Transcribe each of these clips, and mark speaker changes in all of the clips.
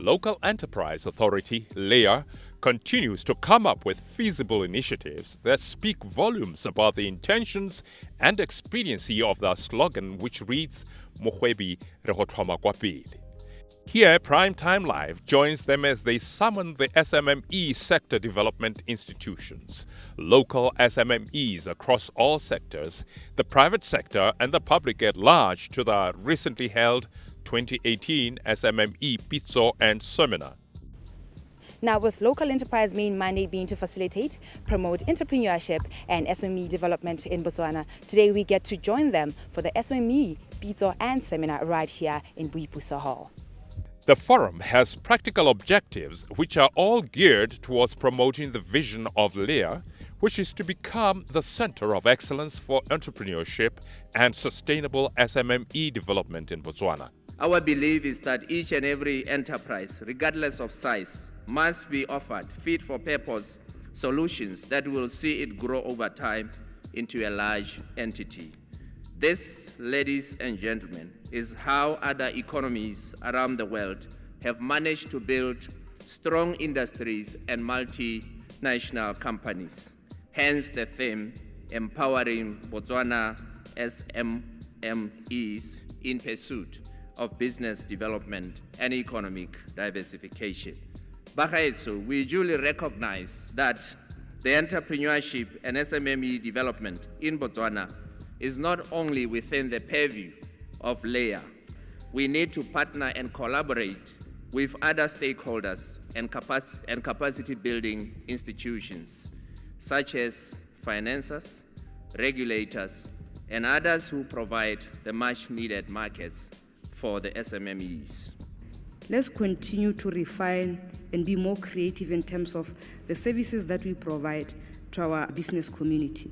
Speaker 1: Local Enterprise Authority, Lea, continues to come up with feasible initiatives that speak volumes about the intentions and expediency of the slogan, which reads, Mohwebi re go thoma kwa pele. Here, Primetime Live joins them as they summon the SMME sector development institutions, local SMMEs across all sectors, the private sector and the public at large to the recently held 2018 SMME Pitso and seminar.
Speaker 2: Now, with local enterprise main mandate being to facilitate, promote entrepreneurship and SME development in Botswana, today we get to join them for the SME Pitso and seminar right here in Boipuso Hall.
Speaker 1: The forum has practical objectives which are all geared towards promoting the vision of Lea, which is to become the center of excellence for entrepreneurship and sustainable SMME development in Botswana.
Speaker 3: Our belief is that each and every enterprise, regardless of size, must be offered fit-for-purpose solutions that will see it grow over time into a large entity. This, ladies and gentlemen, is how other economies around the world have managed to build strong industries and multinational companies. Hence the theme, empowering Botswana SMMEs in pursuit of business development and economic diversification. Bagaetso, we duly recognize that the entrepreneurship and SMME development in Botswana is not only within the purview of Lea. We need to partner and collaborate with other stakeholders and capacity building institutions, such as financiers, regulators, and others who provide the much needed markets for the SMMEs.
Speaker 4: Let's continue to refine and be more creative in terms of the services that we provide to our business community.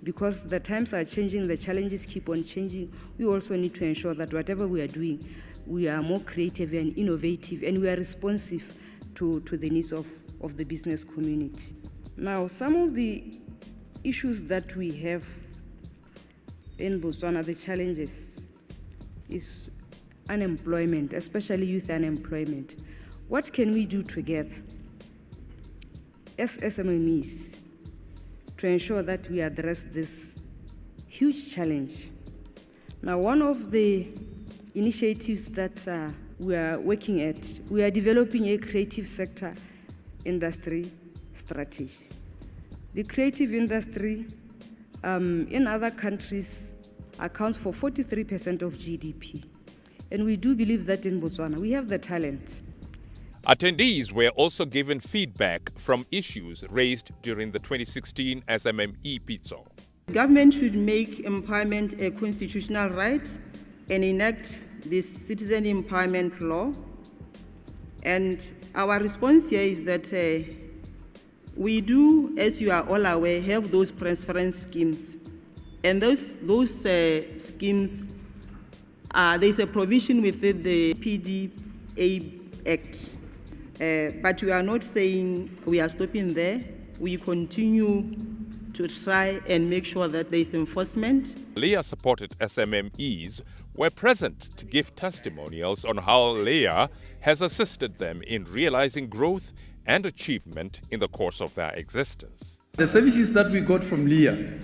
Speaker 4: Because the times are changing, the challenges keep on changing, we also need to ensure that whatever we are doing, we are more creative and innovative, and we are responsive to the needs of the business community. Now, some of the issues that we have in Botswana, the challenges, is unemployment, especially youth unemployment. What can we do together as SMMEs to ensure that we address this huge challenge? Now, one of the initiatives that we are working at, we are developing a creative sector industry strategy. The creative industry in other countries accounts for 43% of GDP. And we do believe that in Botswana, we have the talent.
Speaker 1: Attendees were also given feedback from issues raised during the 2016 SMME Pitso.
Speaker 5: Government should make empowerment a constitutional right and enact this citizen empowerment law. And our response here is that we do, as you are all aware, have those preference schemes. And those schemes, there's a provision within the PDA Act. But we are not saying we are stopping there. We continue to try and make sure that there is enforcement.
Speaker 1: Lea-supported SMMEs were present to give testimonials on how Lea has assisted them in realizing growth and achievement in the course of their existence.
Speaker 6: The services that we got from Lea,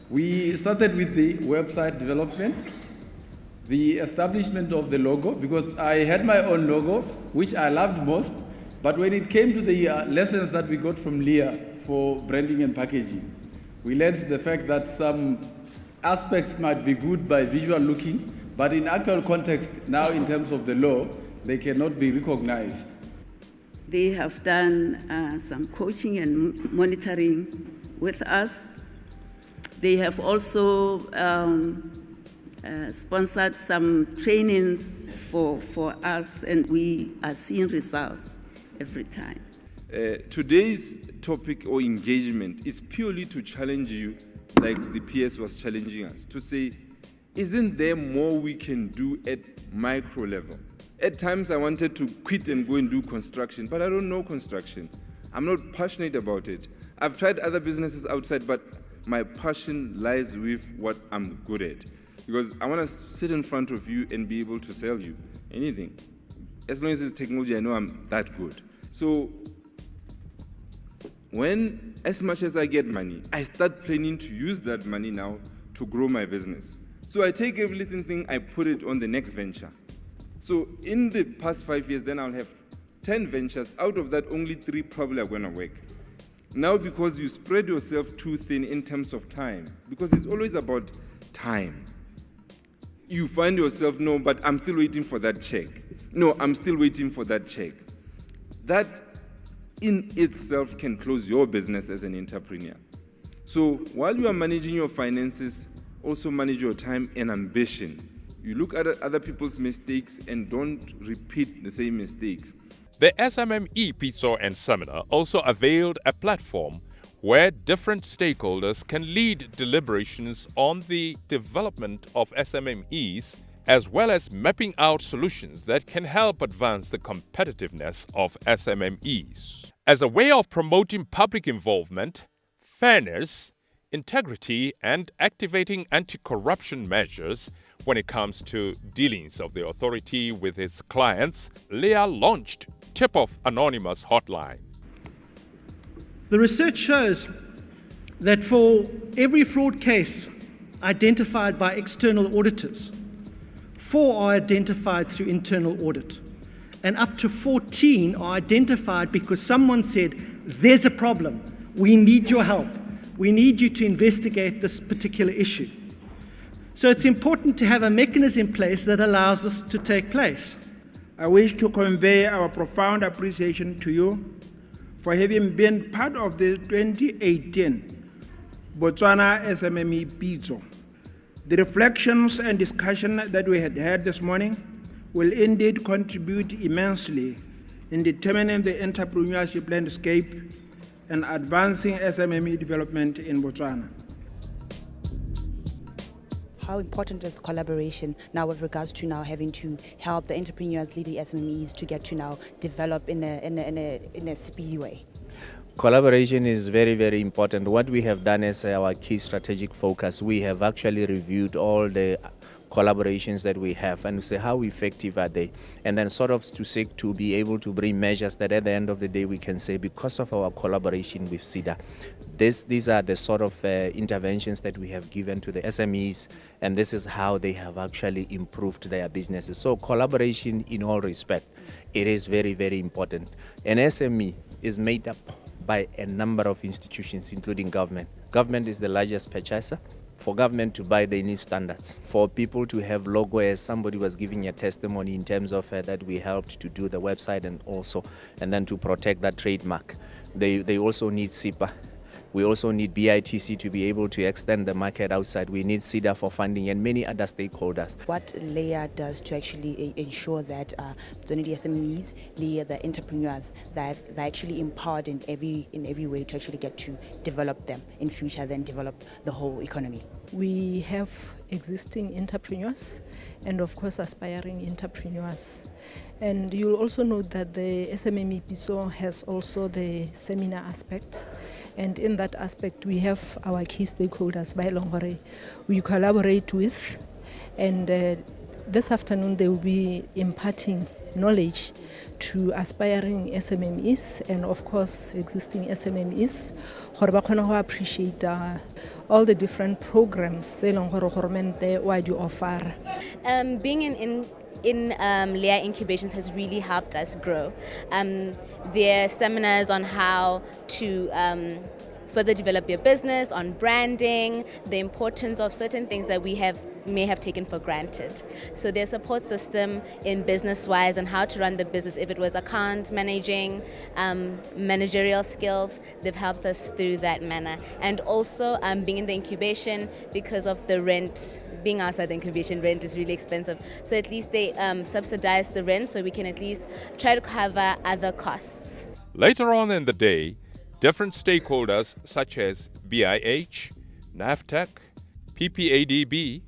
Speaker 6: we started with the website development, the establishment of the logo, because I had my own logo, which I loved most. But when it came to the lessons that we got from Lea for branding and packaging, we learned the fact that some aspects might be good by visual looking, but in actual context, now in terms of the law, they cannot be recognized.
Speaker 7: They have done some coaching and monitoring with us. They have also sponsored some trainings for us, and we are seeing results every time.
Speaker 8: Today's topic or engagement is purely to challenge you, like the PS was challenging us, to say, isn't there more we can do at micro level? At times I wanted to quit and go and do construction, but I don't know construction. I'm not passionate about it. I've tried other businesses outside, but my passion lies with what I'm good at. Because I want to sit in front of you and be able to sell you anything. as long as it's technology, I know I'm that good. So when, as much as I get money, I start planning to use that money now to grow my business. So I take everything, I put it on the next venture. So in the past 5 years, then I'll have 10 ventures. Out of that, only 3 probably are going to work. Now, because you spread yourself too thin in terms of time, because it's always about time, you find yourself, no, but I'm still waiting for that check. No, I'm still waiting for that check. That in itself can close your business as an entrepreneur. So while you are managing your finances, also manage your time and ambition. You look at other people's mistakes and don't repeat the same mistakes.
Speaker 1: The SMME Pitso and seminar also availed a platform where different stakeholders can lead deliberations on the development of SMMEs, as well as mapping out solutions that can help advance the competitiveness of SMMEs. As a way of promoting public involvement, fairness, integrity, and activating anti-corruption measures when it comes to dealings of the authority with its clients, Lea launched Tip-Off Anonymous Hotline.
Speaker 9: The research shows that for every fraud case identified by external auditors, 4 are identified through internal audit, and up to 14 are identified because someone said, there's a problem, we need your help, we need you to investigate this particular issue. So it's important to have a mechanism in place that allows this to take place.
Speaker 10: I wish to convey our profound appreciation to you for having been part of the 2018 Botswana SMME Pitso. The reflections and discussion that we had this morning will indeed contribute immensely in determining the entrepreneurship landscape and advancing SMME development in Botswana.
Speaker 2: How important is collaboration now with regards to now having to help the entrepreneurs, leading SMEs to get to now develop in a speedy way?
Speaker 11: Collaboration is very, very important. What we have done as our key strategic focus, we have actually reviewed all the collaborations that we have and say how effective are they, and then sort of to seek to be able to bring measures that at the end of the day we can say because of our collaboration with SEDA, these are the sort of interventions that we have given to the SMEs, and this is how they have actually improved their businesses. So collaboration in all respect, it is very, very important. An SME is made up by a number of institutions, including government. Government is the largest purchaser. For government to buy, they need standards. For people to have logo, as somebody was giving a testimony in terms of that we helped to do the website and then to protect that trademark. They also need SIPA. We also need BITC to be able to extend the market outside. We need SEDA for funding and many other stakeholders.
Speaker 2: What Lea does to actually ensure that the SMEs, Lea, the entrepreneurs, that they're actually empowered in every way to actually get to develop them in future, then develop the whole economy.
Speaker 12: We have existing entrepreneurs and of course aspiring entrepreneurs. And you'll also note that the SMME Pitso has also the seminar aspect. And in that aspect, we have our key stakeholders by Longore we collaborate with. And this afternoon, they will be imparting knowledge to aspiring SMMEs and of course existing SMMEs. Horba appreciate all the different programs they offer.
Speaker 13: Being in Lea Incubations has really helped us grow. There are seminars on how to further develop your business, on branding, the importance of certain things that we may have taken for granted. So their support system in business-wise and how to run the business, if it was account managing, managerial skills, they've helped us through that manner. And also being in the incubation, because of the rent, being outside the incubation, rent is really expensive. So at least they subsidize the rent so we can at least try to cover other costs.
Speaker 1: Later on in the day, different stakeholders such as BIH, NAFTEC, PPADB,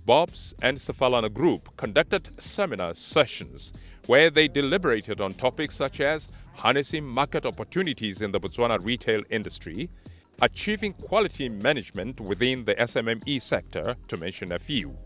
Speaker 1: BOBS and Sefalana Group conducted seminar sessions where they deliberated on topics such as harnessing market opportunities in the Botswana retail industry, achieving quality management within the SMME sector, to mention a few.